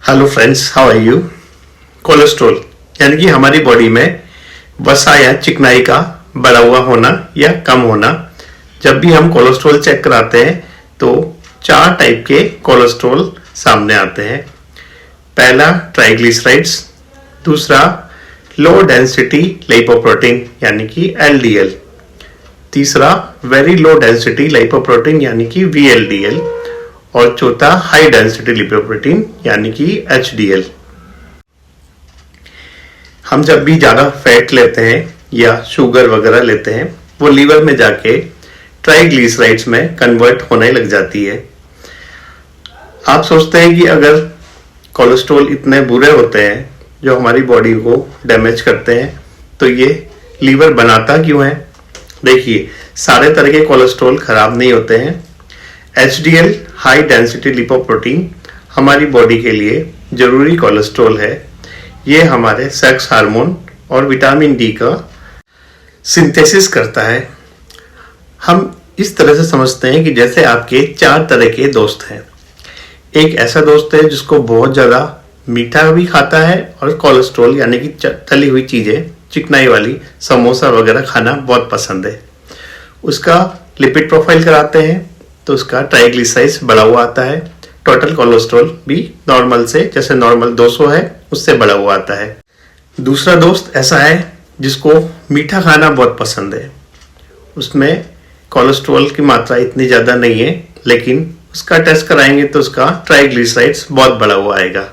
Hello friends, how are you. Cholesterol यानी कि हमारी बॉडी में वसा या चिकनाई का बढ़ा हुआ होना या कम होना। जब भी हम कोलेस्ट्रॉल चेक कराते हैं तो 4 टाइप के कोलेस्ट्रॉल सामने आते हैं। पहला ट्राइग्लिसराइड्स, दूसरा लो डेंसिटी लिपोप्रोटीन यानी कि LDL, तीसरा वेरी लो डेंसिटी लिपोप्रोटीन यानी कि VLDL और चौथा हाई डेंसिटी लिपोप्रोटीन यानी कि HDL। हम जब भी ज़्यादा फैट लेते हैं या शुगर वगैरह लेते हैं वो लीवर में जाके ट्राइग्लिसराइड्स में कन्वर्ट होने लग जाती है। आप सोचते हैं कि अगर कोलेस्ट्रॉल इतने बुरे होते हैं जो हमारी बॉडी को डैमेज करते हैं तो ये लीवर बनाता क्यों है। देखिए, सारे तरह के कोलेस्ट्रॉल खराब नहीं होते हैं। HDL हाई डेंसिटी लिपोप्रोटीन हमारी बॉडी के लिए जरूरी कोलेस्ट्रॉल है। ये हमारे सेक्स हार्मोन और विटामिन डी का सिंथेसिस करता है। हम इस तरह से समझते हैं कि जैसे आपके 4 तरह के दोस्त हैं। एक ऐसा दोस्त है जिसको बहुत ज़्यादा मीठा भी खाता है और कोलेस्ट्रॉल यानी कि तली हुई चीज़ें, चिकनाई वाली समोसा वगैरह खाना बहुत पसंद है। उसका लिपिड प्रोफाइल कराते हैं तो उसका ट्राइग्लिसराइड्स बढ़ा हुआ आता है। टोटल कोलेस्ट्रॉल भी नॉर्मल से, जैसे नॉर्मल 200 है उससे बढ़ा हुआ आता है। दूसरा दोस्त ऐसा है जिसको मीठा खाना बहुत पसंद है। उसमें कोलेस्ट्रॉल की मात्रा इतनी ज़्यादा नहीं है, लेकिन उसका टेस्ट कराएंगे तो उसका ट्राइग्लिसराइड्स बहुत बढ़ा हुआ आएगा।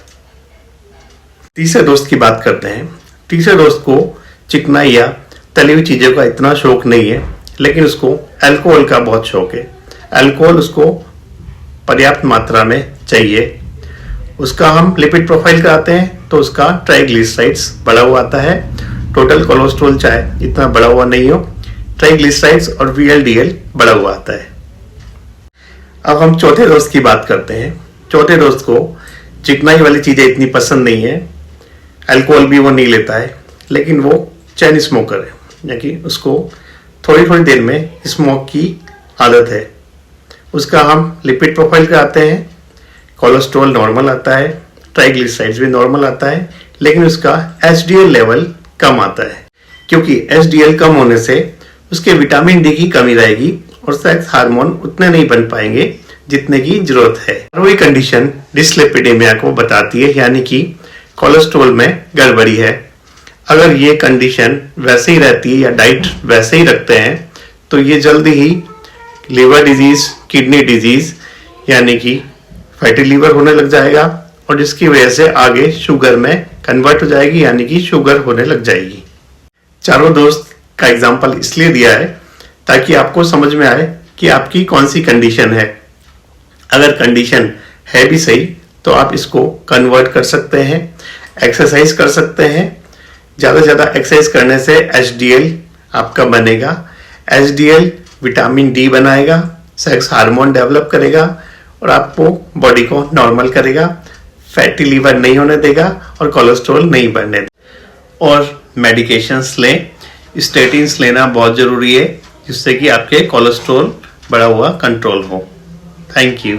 तीसरे दोस्त की बात करते हैं। तीसरे दोस्त को चिकनाई या तली हुई चीज़ों का इतना शौक नहीं है, लेकिन उसको अल्कोहल का बहुत शौक है। अल्कोहल उसको पर्याप्त मात्रा में चाहिए। उसका हम लिपिड प्रोफाइल कराते हैं तो उसका ट्राइग्लिसराइड्स बढ़ा हुआ आता है। टोटल कोलेस्ट्रॉल चाहे इतना बढ़ा हुआ नहीं हो, ट्राइग्लिसराइड्स और VLDL बढ़ा हुआ आता है। अब हम चौथे दोस्त की बात करते हैं। चौथे दोस्त को चिकनाई वाली चीज़ें इतनी पसंद नहीं है, अल्कोहल भी वो नहीं लेता है, लेकिन वो चैन स्मोकर है, यानी कि उसको थोड़ी थोड़ी देर में स्मोक की आदत है। उसका हम लिपिड प्रोफाइल कराते हैं। कोलेस्ट्रॉल नॉर्मल आता है, ट्राइग्लिसराइड्स भी नॉर्मल आता है, लेकिन उसका HDL लेवल कम आता है। क्योंकि HDL कम होने से उसके विटामिन डी की कमी रहेगी और सेक्स हार्मोन उतने नहीं बन पाएंगे जितने की जरूरत है। वही कंडीशन डिसलिपिडेमिया को बताती है, यानी कि कोलेस्ट्रॉल में गड़बड़ी है। अगर ये कंडीशन वैसे ही रहती है या डाइट वैसे ही रखते हैं तो ये जल्दी ही लिवर डिजीज, किडनी डिजीज यानी कि फैटी लीवर होने लग जाएगा और जिसकी वजह से आगे शुगर में कन्वर्ट हो जाएगी, यानी कि शुगर होने लग जाएगी। चारों दोस्त का एग्जाम्पल इसलिए दिया है ताकि आपको समझ में आए कि आपकी कौन सी कंडीशन है। अगर कंडीशन है भी सही तो आप इसको कन्वर्ट कर सकते हैं, एक्सरसाइज कर सकते हैं। ज़्यादा से ज़्यादा एक्सरसाइज करने से HDL आपका बनेगा। HDL विटामिन डी बनाएगा, सेक्स हार्मोन डेवलप करेगा और आपको बॉडी को नॉर्मल करेगा, फैटी लीवर नहीं होने देगा और कोलेस्ट्रॉल नहीं बढ़ने देगा। और मेडिकेशंस लें, स्टेटिन्स लेना बहुत ज़रूरी है जिससे कि आपके कोलेस्ट्रॉल बढ़ा हुआ कंट्रोल हो। Thank you.